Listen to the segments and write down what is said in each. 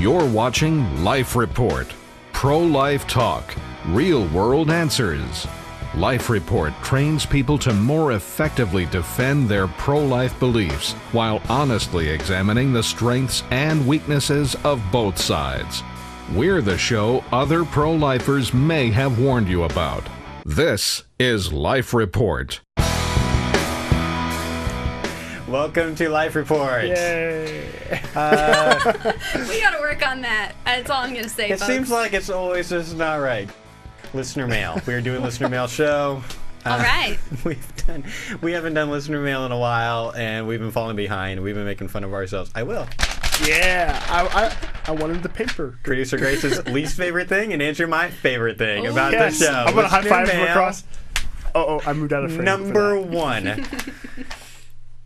You're watching Life Report. Pro-life talk. Real-world answers. Life Report trains people to more effectively defend their pro-life beliefs while honestly examining the strengths and weaknesses of both sides. We're the show other pro-lifers may have warned you about. This is Life Report. Welcome to Life Report. Yay. We gotta work on that. That's all I'm gonna say, It folks. seems like it's always just not right. Listener mail. We're doing listener mail show. All right. We haven't done listener mail in a while, and we've been falling behind. We've been making fun of ourselves. I will. Yeah, I wanted the paper. Producer Grace's least favorite thing, and answer my favorite thing about Yes, the show. I'm gonna high Listener five him mail. across. Oh, I moved out of frame. Number one.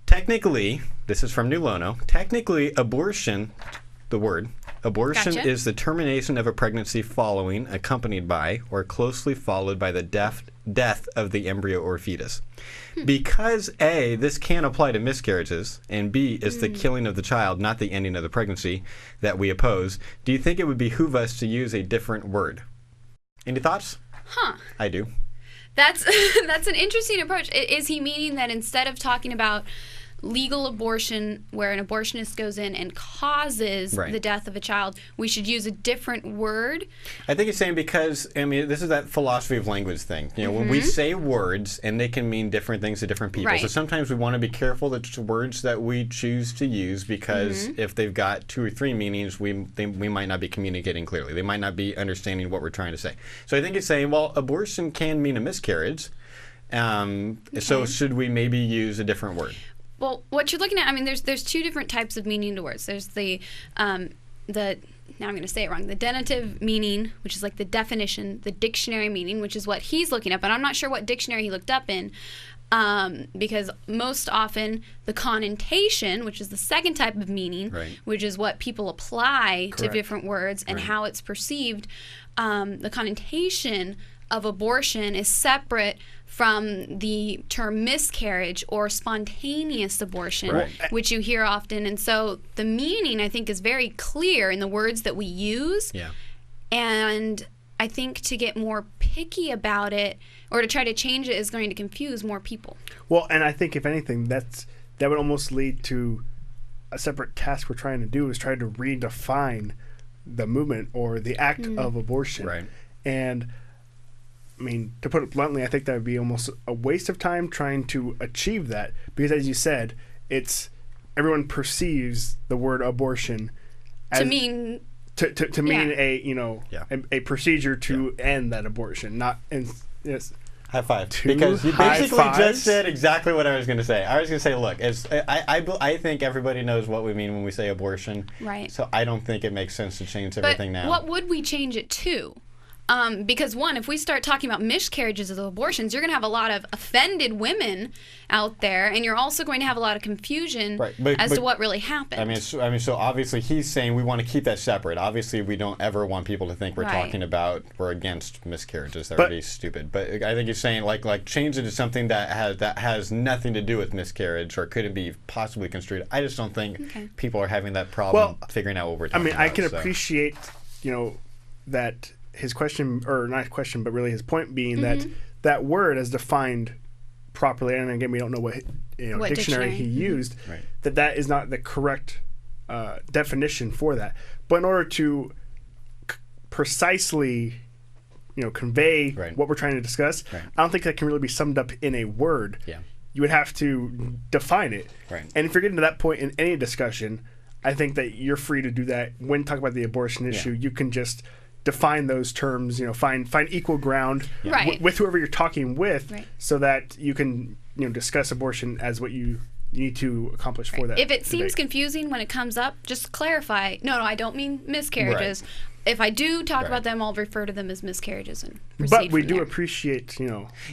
Technically, this is from New Lono. Technically, abortion, the word, abortion Gotcha. is the termination of a pregnancy following, accompanied by, or closely followed by the death of the embryo or fetus. Because A, this can apply to miscarriages, and B, is the killing of the child, not the ending of the pregnancy, that we oppose, do you think it would behoove us to use a different word? Any thoughts? Huh. I do. That's an interesting approach. Is he meaning that instead of talking about legal abortion, where an abortionist goes in and causes Right. the death of a child, we should use a different word? I think it's saying because, I mean, this is that philosophy of language thing. You know, when we say words, and they can mean different things to different people. Right. So sometimes we want to be careful that words that we choose to use, because if they've got 2 or 3 meanings, we might not be communicating clearly. They might not be understanding what we're trying to say. So I think it's saying, well, abortion can mean a miscarriage. So should we maybe use a different word? Well, what you're looking at, I mean, there's 2 different types of meaning to words. There's the now I'm going to say it wrong, the denotative meaning, which is like the definition, the dictionary meaning, which is what he's looking up. And I'm not sure what dictionary he looked up in, because most often the connotation, which is the second type of meaning, Right. which is what people apply to Correct. different words and Right. how it's perceived, the connotation of abortion is separate from the term miscarriage or spontaneous abortion, Right. which you hear often. And so the meaning, I think, is very clear in the words that we use. Yeah. And I think to get more picky about it or to try to change it is going to confuse more people. Well, and I think if anything, that would almost lead to a separate task we're trying to do, is try to redefine the movement or the act of abortion. Right. And I mean, to put it bluntly, I think that would be almost a waste of time trying to achieve that, because as you said, everyone perceives the word abortion as To mean, to mean Yeah. a procedure to end that abortion, not yes. High five. 2 Because you high basically fives? just said exactly what I was going to say. I was going to say, look, I think everybody knows what we mean when we say abortion. Right. So I don't think it makes sense to change but everything now. what would we change it to? Because one, if we start talking about miscarriages of abortions, you're going to have a lot of offended women out there, and you're also going to have a lot of confusion Right, as to what really happened. I mean, so obviously he's saying we want to keep that separate. Obviously, we don't ever want people to think we're Right. talking about we're against miscarriages. That But- would be stupid. But I think he's saying like change it to something that has nothing to do with miscarriage, or could it be possibly construed. I just don't think Okay. people are having that problem Well, figuring out what we're I talking mean, about. I can so. appreciate, that his question, or not question, but really his point being that word as defined properly, and again, we don't know what What dictionary he dictionary. used, Right. that is not the correct definition for that. But in order to precisely, convey Right. what we're trying to discuss, Right. I don't think that can really be summed up in a word. Yeah. You would have to define it. Right. And if you're getting to that point in any discussion, I think that you're free to do that. When talking about the abortion issue, you can just define those terms, find equal ground Right. with whoever you're talking with, Right. so that you can discuss abortion as what you need to accomplish for that. If it seems debate. confusing when it comes up, just clarify. No, I don't mean miscarriages. If I do talk about them, I'll refer to them as miscarriages and proceed But we from do there. appreciate,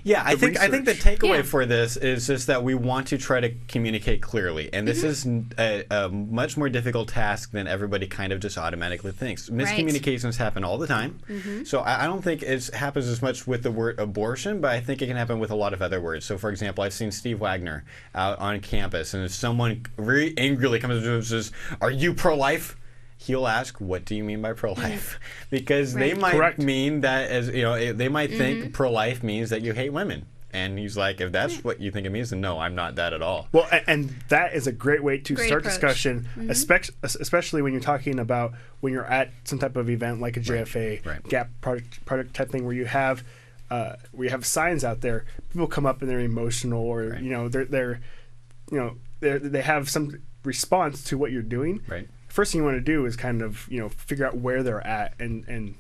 Yeah, I think the research. takeaway Yeah. for this is just that we want to try to communicate clearly, and this is a much more difficult task than everybody kind of just automatically thinks. Miscommunications happen all the time, so I don't think it happens as much with the word abortion, but I think it can happen with a lot of other words. So, for example, I've seen Steve Wagner out on campus, and if someone very angrily comes up to him and says, "Are you pro-life?" he'll ask, what do you mean by pro-life? Because they Right. might Correct. mean that, as you know, they might think pro-life means that you hate women. And he's like, if that's what you think it means, then no, I'm not that at all. Well, and that is a great way to Great start approach. discussion, especially when you're talking about when you're at some type of event like a JFA, Right. GAP project type thing, where you have signs out there. People come up and they're emotional, or Right. you know they have some response to what you're doing. Right. First thing you want to do is kind of figure out where they're at and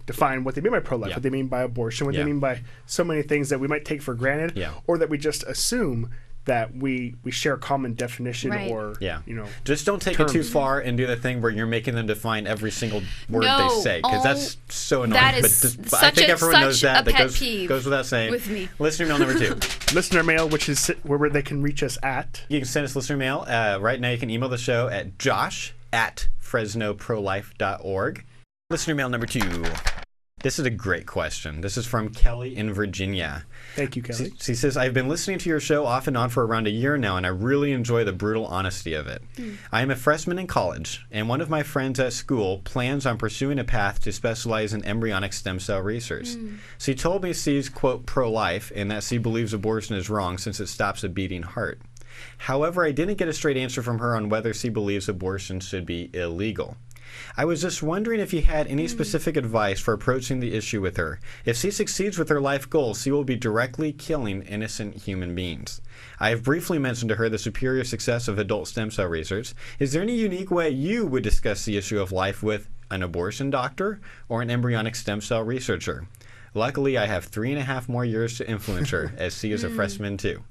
define what they mean by pro-life, Yeah. what they mean by abortion, what Yeah. they mean by so many things that we might take for granted, Yeah. or that we just assume that we share a common definition, Right. or Yeah. you know. Just don't take it too terms. far and do the thing where you're making them define every single word they No. say, because that's so annoying. That is but I think everyone knows such that. a That pet peeve goes without saying. with me. Listener mail number 2. Listener mail, which is where they can reach us at. You can send us listener mail. Right now you can email the show at josh@fresnoprolife.org. Listener mail number 2. This is a great question. This is from Kelly in Virginia. Thank you, Kelly. She says, I've been listening to your show off and on for around a year now, and I really enjoy the brutal honesty of it. I am a freshman in college, and one of my friends at school plans on pursuing a path to specialize in embryonic stem cell research. She told me she's, quote, pro-life, and that she believes abortion is wrong since it stops a beating heart. However, I didn't get a straight answer from her on whether she believes abortion should be illegal. I was just wondering if you had any specific advice for approaching the issue with her. If she succeeds with her life goals, she will be directly killing innocent human beings. I have briefly mentioned to her the superior success of adult stem cell research. Is there any unique way you would discuss the issue of life with an abortion doctor or an embryonic stem cell researcher? Luckily, I have 3.5 more years to influence her, as she is a freshman too.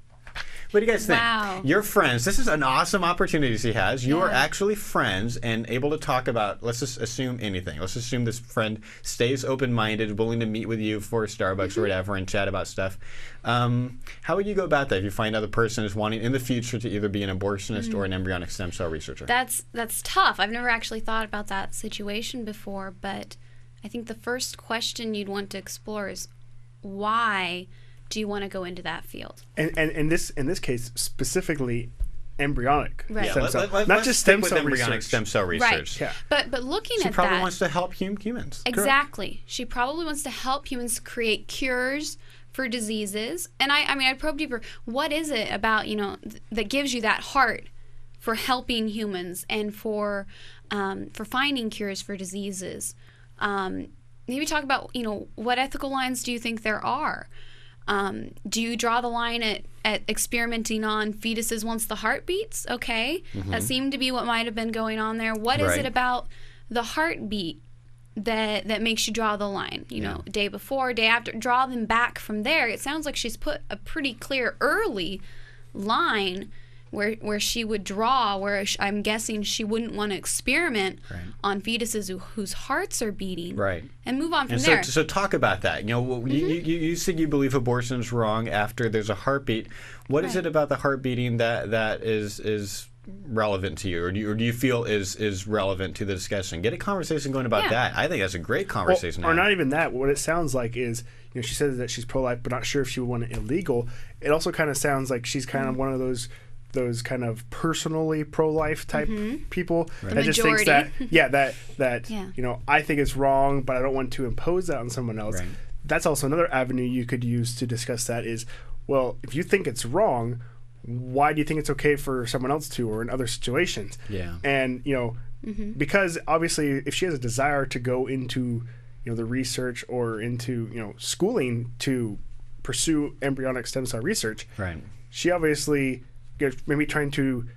What do you guys think? Wow. You're friends. This is an awesome opportunity she has. You are Yeah. actually friends and able to talk about, let's just assume anything. Let's assume this friend stays open-minded, willing to meet with you for Starbucks or whatever and chat about stuff. How would you go about that if you find out the person is wanting in the future to either be an abortionist or an embryonic stem cell researcher? That's tough. I've never actually thought about that situation before, but I think the first question you'd want to explore is why do you want to go into that field? And in this case specifically, embryonic Right. stem cell, let's not just stick stem with cell embryonic research. stem cell research. Yeah. But looking She at probably that, wants to help humans. exactly, she probably wants to help humans create cures for diseases. And I mean, I'd probe deeper. What is it about that gives you that heart for helping humans and for finding cures for diseases? Maybe talk about what ethical lines do you think there are? Do you draw the line at experimenting on fetuses once the heart beats? Okay, that seemed to be what might have been going on there. What is Right. it about the heartbeat that makes you draw the line? Day before, day after, draw them back from there. It sounds like she's put a pretty clear early line where she would draw, where I'm guessing she wouldn't want to experiment Right. on fetuses whose hearts are beating, Right. and move on from And there. so talk about that. You said you believe abortion is wrong after there's a heartbeat. What is Right. it about the heart beating that is relevant to you, or do you feel is relevant to the discussion? Get a conversation going about Yeah. that. I think that's a great conversation. Or to have. not even that. What it sounds like is, she says that she's pro-life, but not sure if she would want it illegal. It also kind of sounds like she's kind of one of those kind of personally pro-life type people that just thinks that Yeah. I think it's wrong, but I don't want to impose that on someone else. Right. That's also another avenue you could use to discuss that is, well, if you think it's wrong, why do you think it's okay for someone else to, or in other situations? Yeah. And because obviously if she has a desire to go into the research or into schooling to pursue embryonic stem cell research, Right. she obviously maybe trying to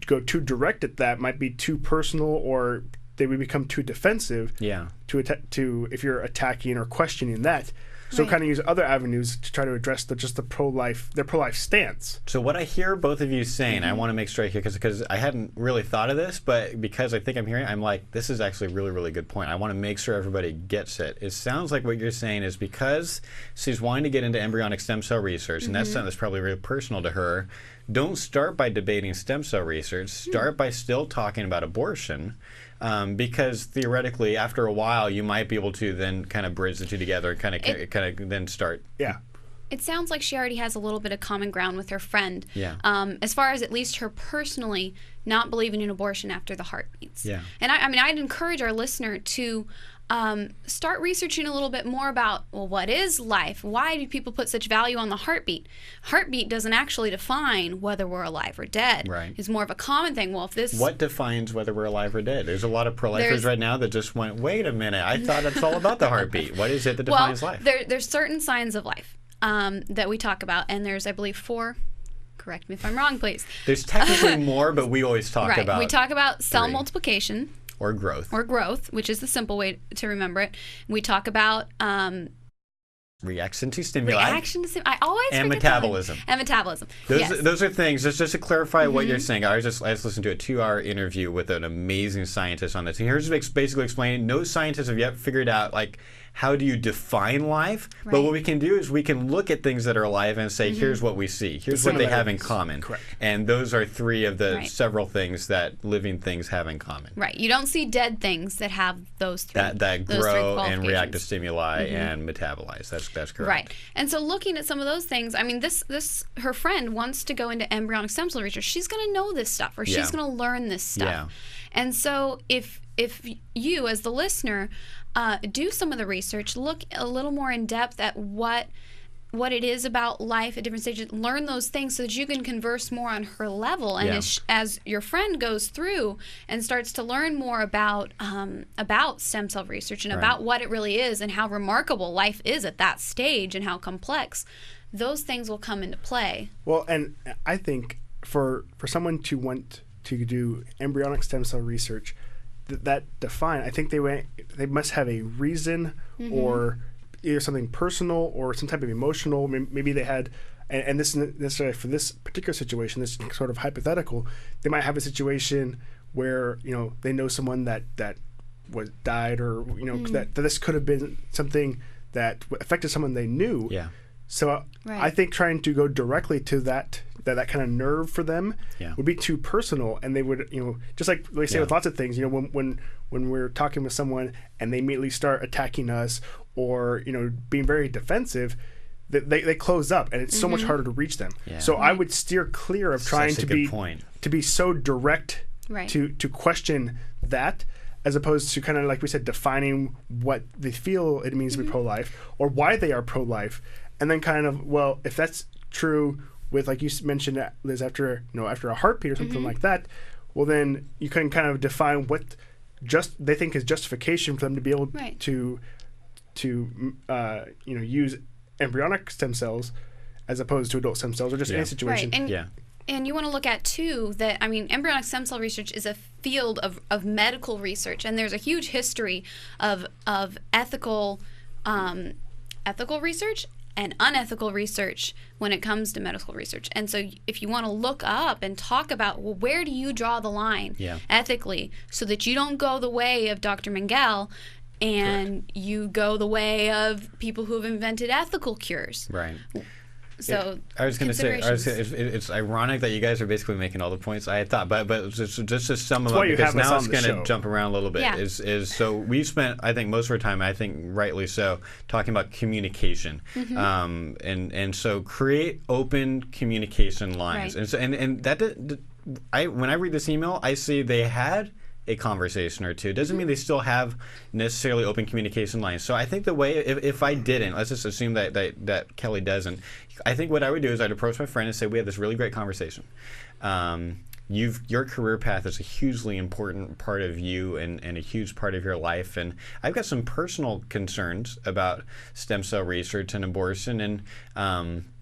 go too direct at that might be too personal, or they would become too defensive. Yeah. To if you're attacking or questioning that. So Right. kind of use other avenues to try to address their pro-life stance. So what I hear both of you saying, I want to make sure I hear, because I hadn't really thought of this, but because I think I'm hearing, I'm like, this is actually a really, really good point. I want to make sure everybody gets it. It sounds like what you're saying is because she's wanting to get into embryonic stem cell research, and that's something that's probably really personal to her, don't start by debating stem cell research. Start by still talking about abortion. Because theoretically, after a while, you might be able to then kind of bridge the two together and kind of then start. Yeah. it sounds like she already has a little bit of common ground with her friend. Yeah. As far as at least her personally not believing in abortion after the heartbeats. Yeah. And I mean, I'd encourage our listener to start researching a little bit more about, well, what is life? Why do people put such value on the heartbeat? Heartbeat doesn't actually define whether we're alive or dead. Right. It's more of a common thing. Well, if this... What defines whether we're alive or dead? There's a lot of pro-lifers right now that just went, wait a minute, I thought it's all about the heartbeat. What is it that defines life? There's certain signs of life that we talk about, and there's, I believe, 4. Correct me if I'm wrong, please. There's technically more, but we always talk about We talk about cell 3. multiplication. Or growth. Or growth, which is the simple way to remember it. We talk about reaction to stimuli. I always and forget metabolism. And metabolism. Those are things. Just to clarify what you're saying. I just listened to a 2-hour interview with an amazing scientist on this. And here's basically explaining. No scientists have yet figured out how do you define life? Right. But what we can do is we can look at things that are alive and say, here's what we see. Here's what they have in common. Correct. And those are 3 of the several things that living things have in common. Right. You don't see dead things that have those 3. That grow and react to stimuli and metabolize. That's correct. Right. And so looking at some of those things, I mean, this her friend wants to go into embryonic stem cell research. She's going to know this stuff, or she's going to learn this stuff. Yeah. And so if you, as the listener, do some of the research, look a little more in depth at what it is about life at different stages, learn those things so that you can converse more on her level. And as your friend goes through and starts to learn more about stem cell research and about what it really is and how remarkable life is at that stage and how complex, those things will come into play. Well, and I think for someone to want to do embryonic stem cell research, that define, I think they must have a reason or either something personal or some type of emotional. Maybe they had, and this isn't necessarily for this particular situation, this sort of hypothetical, they might have a situation where, they know someone that was died, or, that this could have been something that affected someone they knew. Yeah. So I think trying to go directly to that kind of nerve for them would be too personal, and they would, just like they say with lots of things, when we're talking with someone and they immediately start attacking us or, being very defensive, they close up, and it's so much harder to reach them. Yeah. So I would steer clear of trying to be so direct to question that, as opposed to kind of, like we said, defining what they feel it means to be pro-life or why they are pro-life. And then kind of, well, if that's true with, like you mentioned, Liz, after a heartbeat or something like that, well, then you can kind of define what they think is justification for them to be able to use embryonic stem cells as opposed to adult stem cells, or just any situation. Right. And you want to look at, too, that, I mean, embryonic stem cell research is a field of medical research, and there's a huge history of ethical research and unethical research when it comes to medical research. And so if you want to look up and talk about, well, where do you draw the line ethically so that you don't go the way of Dr. Mengele and you go the way of people who have invented ethical cures. Right. So I was going to say, it's ironic that you guys are basically making all the points I had thought, but just to sum them up, because now it's going to jump around a little bit. Is so we've spent, I think, most of our time, I think rightly so, talking about communication, and so create open communication lines, and so and that when I read this email, I see they had a conversation or two. Doesn't mean they still have necessarily open communication lines. So I think the way, if I didn't, let's just assume that Kelly doesn't, I think what I would do is I'd approach my friend and say, we had this really great conversation. Your career path is a hugely important part of you and a huge part of your life. And I've got some personal concerns about stem cell research and abortion. And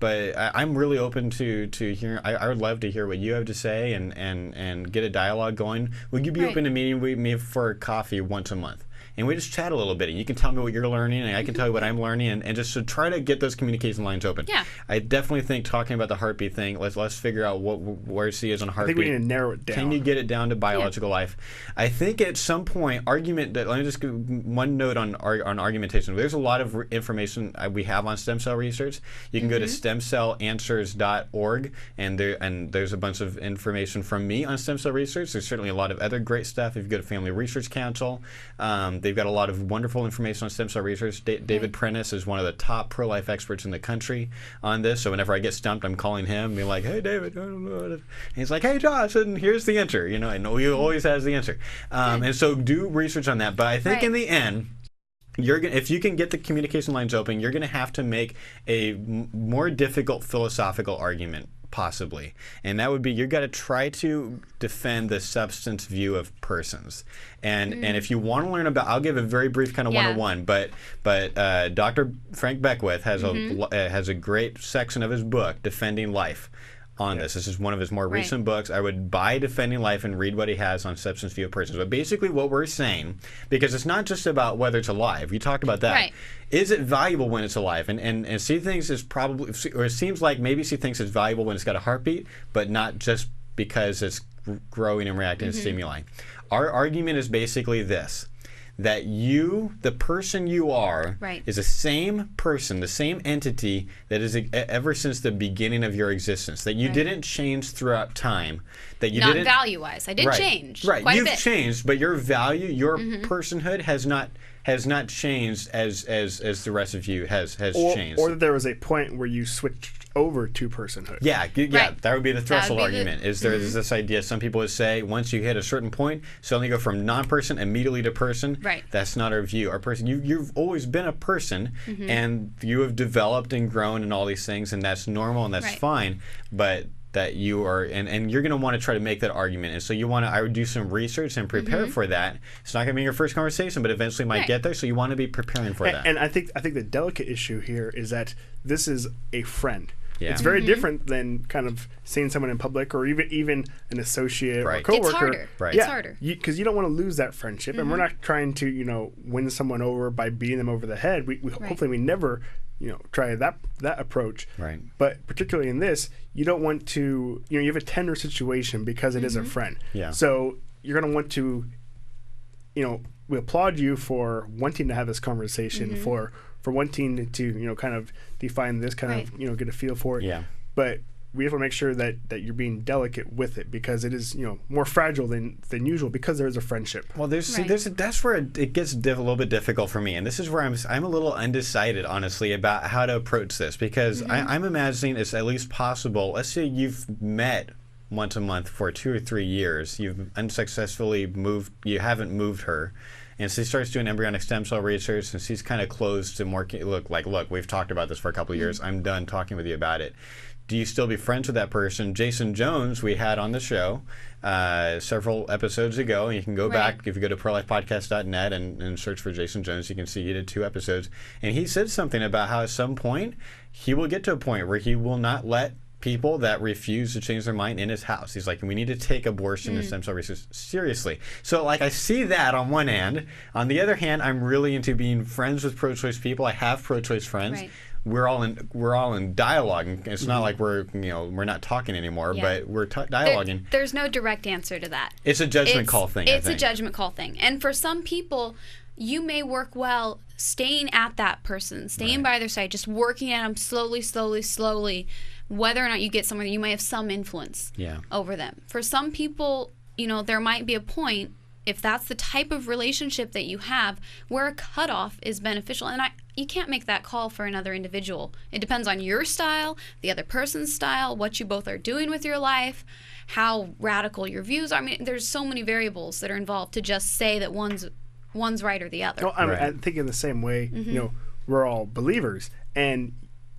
but I'm really open to hearing. I would love to hear what you have to say and get a dialogue going. Would you be open to meeting with me for coffee once a month? And we just chat a little bit, and you can tell me what you're learning, and I can tell you what I'm learning, and just to try to get those communication lines open. Yeah. I definitely think talking about the heartbeat thing, let's figure out where C is on heartbeat. I think we need to narrow it down. Can you get it down to biological life? I think at some point, let me just give one note on argumentation. There's a lot of information we have on stem cell research. You can go to stemcellanswers.org, and there's a bunch of information from me on stem cell research. There's certainly a lot of other great stuff. If you go to Family Research Council, They've got a lot of wonderful information on stem cell research. David Prentice is one of the top pro-life experts in the country on this. So whenever I get stumped, I'm calling him, being like, "Hey, David," and he's like, "Hey, Josh," and here's the answer. You know, and he always has the answer. And so do research on that. But I think in the end, if you can get the communication lines open, you're going to have to make a more difficult philosophical argument, possibly, and that would be you've got to try to defend the substance view of persons, and if you want to learn about, I'll give a very brief kind of 101, but Dr. Frank Beckwith has a great section of his book defending life on this. This is one of his more recent books. I would buy Defending Life and read what he has on substance view of persons. But basically what we're saying, because it's not just about whether it's alive. You talked about that. Right. Is it valuable when it's alive? And C thinks is probably, or it seems like maybe C thinks it's valuable when it's got a heartbeat, but not just because it's growing and reacting to stimuli. Our argument is basically this: that you, the person you are, is the same person, the same entity that is ever since the beginning of your existence. That you didn't change throughout time. That you didn't. Not value-wise, I did change. Right, quite you've a bit. changed, but your value, your personhood has not changed as the rest of you has changed. Or that there was a point where you switched over to personhood. Yeah, that would be the threshold Would be argument. There's this idea, some people would say, once you hit a certain point, suddenly go from non-person immediately to person. Right. That's not our view. Our person, you've always been a person, and you have developed and grown and all these things, and that's normal and that's fine, but that you are, and you're going to want to try to make that argument. And so I would do some research and prepare for that. It's not going to be your first conversation, but eventually might get there, so you want to be preparing for that. And I think the delicate issue here is that this is a friend. Yeah. It's very different than kind of seeing someone in public, or even an associate or a coworker. It's harder. Right. Yeah, It's harder. Because you don't want to lose that friendship, and we're not trying to win someone over by beating them over the head. We hopefully we never try that approach. Right. But particularly in this, you don't want to you have a tender situation because it is a friend. Yeah. So you're going to want to we applaud you for wanting to have this conversation, for wanting to kind of define this kind of get a feel for it. Yeah. But we have to make sure that you're being delicate with it, because it is more fragile than usual, because there is a friendship. Well, that's where it gets a little bit difficult for me, and this is where I'm a little undecided, honestly, about how to approach this, because I'm imagining it's at least possible. Let's say you've met once a month for 2 or 3 years. You've unsuccessfully moved. You haven't moved her. And she starts doing embryonic stem cell research, and she's kind of closed to more. Look, we've talked about this for a couple of years. I'm done talking with you about it. Do you still be friends with that person? Jason Jones, we had on the show several episodes ago, and you can go back if you go to prolifepodcast.net and search for Jason Jones. You can see he did 2 episodes, and he said something about how at some point he will get to a point where he will not let people that refuse to change their mind in his house. He's like, we need to take abortion and stem cell research seriously. So I see that on one hand. On the other hand, I'm really into being friends with pro-choice people. I have pro-choice friends. Right. We're all in dialogue. It's not like we're not talking anymore, but we're dialoguing. There's no direct answer to that. It's a judgment call thing. It's a judgment call thing, and for some people, you may work well staying at that person, staying by their side, just working at them slowly. Whether or not you get somewhere, you may have some influence over them. For some people, there might be a point, if that's the type of relationship that you have, where a cutoff is beneficial. And you can't make that call for another individual. It depends on your style, the other person's style, what you both are doing with your life, how radical your views are. I mean, there's so many variables that are involved to just say that one's right or the other. No, I think in the same way, we're all believers, and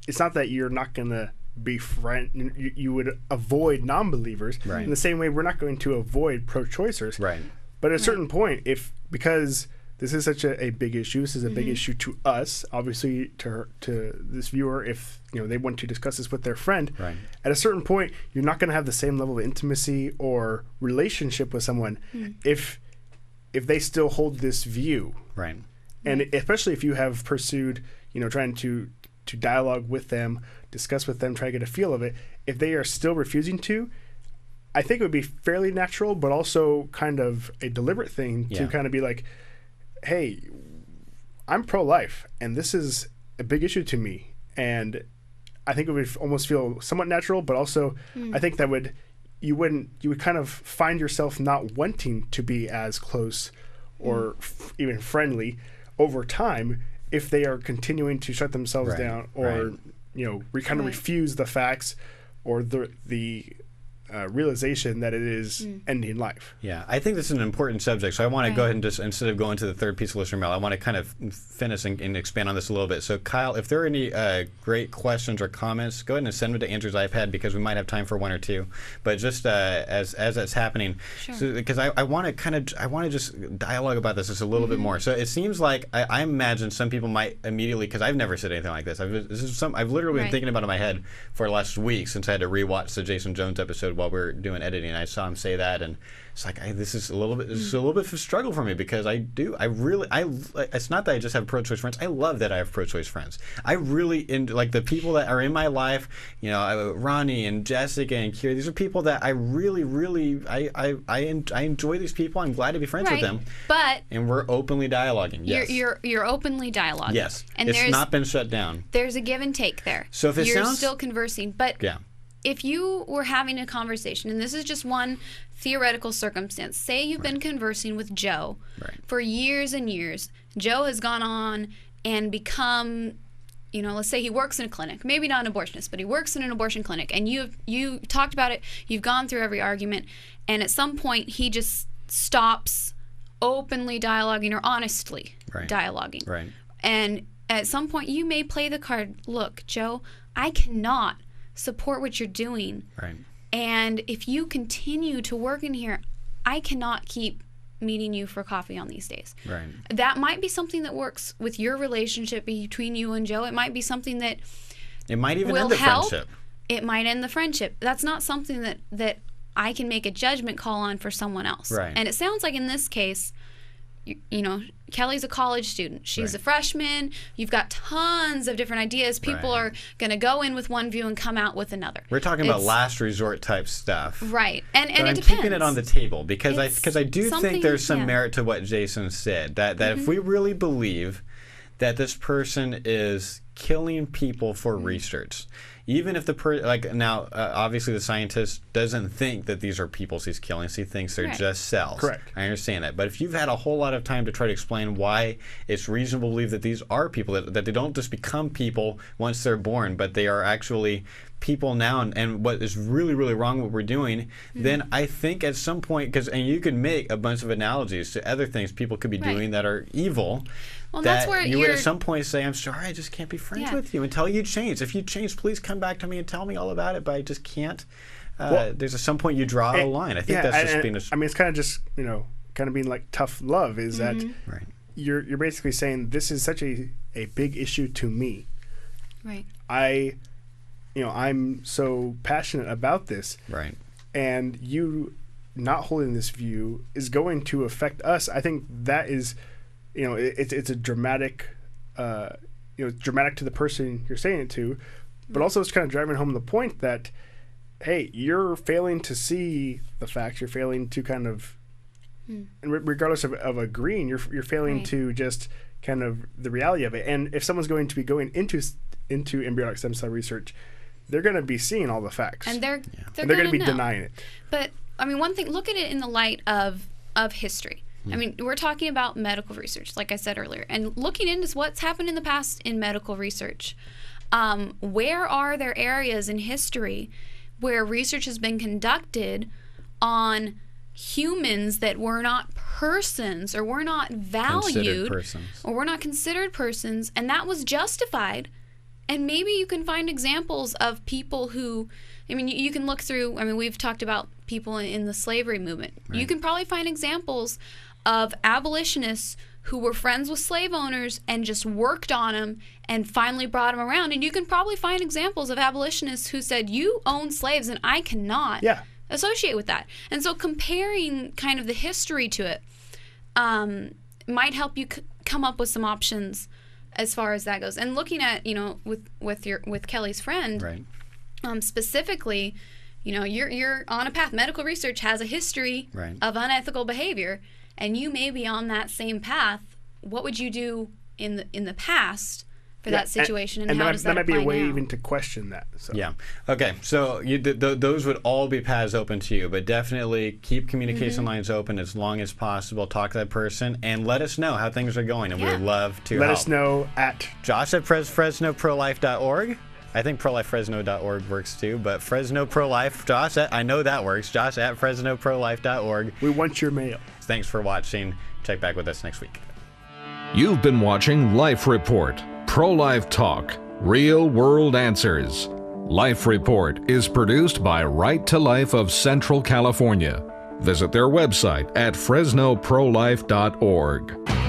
it's not that you're not going to be friend. You would avoid non-believers. Right. In the same way, we're not going to avoid pro-choicers. Right. But at a certain point, because this is such a big issue, this is a big issue to us, obviously to this viewer, if they want to discuss this with their friend. Right. At a certain point, you're not going to have the same level of intimacy or relationship with someone if they still hold this view. Right. And especially if you have pursued, trying to dialogue with them, discuss with them, try to get a feel of it. If they are still refusing to, I think it would be fairly natural, but also kind of a deliberate thing to kind of be like, hey, I'm pro-life, and this is a big issue to me. And I think it would almost feel somewhat natural, but also I think that you would kind of find yourself not wanting to be as close or even friendly over time if they are continuing to shut themselves down or kind of refuse the facts or the realization that it is ending life. Yeah, I think this is an important subject, so I want to go ahead and just, instead of going to the third piece of listener mail, I want to kind of finish and expand on this a little bit. So Kyle, if there are any great questions or comments, go ahead and send them to Andrew's iPad because we might have time for one or two. But just as that's happening, because I want to just dialogue about this just a little bit more. So it seems like I imagine some people might immediately, because I've never said anything like this. I've literally been thinking about it in my head for the last week since I had to rewatch the Jason Jones episode while we were doing editing. I saw him say that, and it's like this is a little bit of a struggle for me because it's not that I just have pro-choice friends. I love that I have pro-choice friends. I really like the people that are in my life. Ronnie and Jessica and Kira. These are people that I really I enjoy these people. I'm glad to be friends with them. And we're openly dialoguing. Yes, you're openly dialoguing. Yes, and it's not been shut down. There's a give and take there. So if you're still conversing, but if you were having a conversation, and this is just one theoretical circumstance, say you've been conversing with Joe for years and years. Joe has gone on and become, let's say he works in a clinic, maybe not an abortionist, but he works in an abortion clinic, and you talked about it, you've gone through every argument, and at some point he just stops openly dialoguing or honestly dialoguing. Right. And at some point you may play the card, look, Joe, I cannot support what you're doing. Right. And if you continue to work in here, I cannot keep meeting you for coffee on these days. Right. That might be something that works with your relationship between you and Joe. It might be something that it might even end the friendship. It might end the friendship. That's not something that I can make a judgment call on for someone else. Right. And it sounds like in this case, Kelly's a college student. She's a freshman. You've got tons of different ideas. People are going to go in with one view and come out with another. We're talking about last resort type stuff. Right. And it I'm depends. Keeping it on the table because I do think there's some merit to what Jason said. That if we really believe that this person is killing people for research, even if the obviously the scientist doesn't think that these are people he's killing. He thinks they're just cells. Correct. I understand that. But if you've had a whole lot of time to try to explain why it's reasonable to believe that these are people, that they don't just become people once they're born, but they are actually people now, and what is really, really wrong what we're doing, then I think at some point, and you could make a bunch of analogies to other things people could be doing that are evil. Well, that that's where you would at some point say, I'm sorry, I just can't be friends with you until you change. If you change, please come back to me and tell me all about it, but I just can't. There's at some point you draw a line. I think that's just being it's kind of just, kind of being like tough love is that you're basically saying this is such a big issue to me. Right. I'm so passionate about this. Right. And you not holding this view is going to affect us. I think that is, it's a dramatic, dramatic to the person you're saying it to, but also it's kind of driving home the point that, hey, you're failing to see the facts. You're failing to kind of, and regardless of agreeing, you're failing to just kind of the reality of it. And if someone's going to be going into embryonic stem cell research, they're going to be seeing all the facts, and they're going to be denying it. But one thing, look at it in the light of history. We're talking about medical research, like I said earlier, and looking into what's happened in the past in medical research. Where are there areas in history where research has been conducted on humans that were not persons or were not valued or were not considered persons, and that was justified? And maybe you can find examples of people who, you can look through, we've talked about people in the slavery movement. Right. You can probably find examples of abolitionists who were friends with slave owners and just worked on them and finally brought them around. And you can probably find examples of abolitionists who said, you own slaves and I cannot associate with that. And so comparing kind of the history to it might help you come up with some options as far as that goes. And looking at, with Kelly's friend, specifically, you're on a path. Medical research has a history of unethical behavior, and you may be on that same path. What would you do in the past for that situation, and how that, does that that might be a apply way now? even to question that. So. Yeah. Okay. So those would all be paths open to you, but definitely keep communication lines open as long as possible. Talk to that person and let us know how things are going, and we would love to Let help. us know at Josh at FresnoProLife.org. I think ProLifeFresno.org works too, but Fresno Pro Life, Josh, I know that works. Josh at FresnoProLife.org. we want your mail. Thanks for watching. Check back with us next week. You've been watching Life Report, Pro-Life Talk, Real World Answers. Life Report is produced by Right to Life of Central California. Visit their website at FresnoProLife.org.